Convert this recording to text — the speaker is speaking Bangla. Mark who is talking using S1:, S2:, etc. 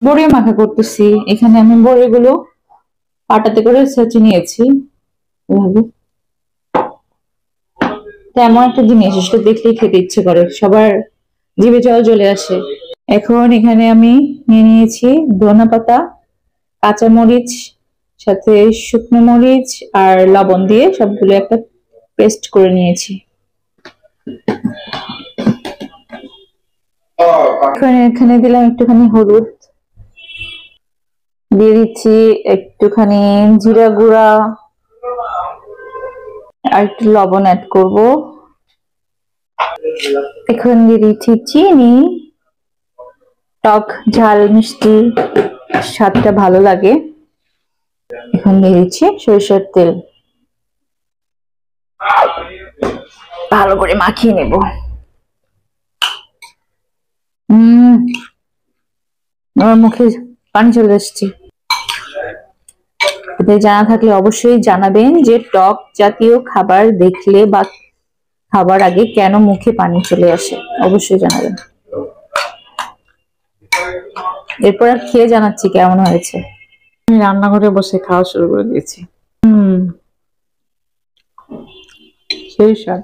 S1: বড়ি মাখা করতেছি। এখানে আমি বড়িগুলো পাটাতে করে ছেঁচে নিয়েছি এভাবে। এমন একটা জিনিস সেটা দেখলেই খেতে ইচ্ছে করে, সবার জিভে জল চলে আসে। এখন এখানে আমি নিয়ে নিয়েছি ধনেপাতা, কাঁচামরিচ, সাথে শুকনো মরিচ আর লবণ দিয়ে সবগুলো একটা পেস্ট করে নিয়েছি। এখানে দিলাম একটুখানি হলুদ, দিয়ে দিচ্ছি একটুখানি জিরা গুঁড়া, আর একটু লবণ অ্যাড করব। এখন দিয়ে দিচ্ছি চিনি, টক ঝাল মিষ্টি স্বাদটা ভালো লাগে। এখন দিয়ে দিচ্ছি সরিষার তেল, ভালো করে মাখিয়ে নেব। আমার মুখে পানি চলে আসছে। জানা থাকলে অবশ্যই জানাবেন যে টক জাতীয় খাবার দেখলে বা খাবার আগে কেন মুখে পানি চলে আসে, অবশ্যই জানাবেন। এরপর আর খেয়ে জানাচ্ছি কেমন হয়েছে। আমি রান্নাঘরে বসে খাওয়া শুরু করে দিয়েছি। সেই স্বাদ।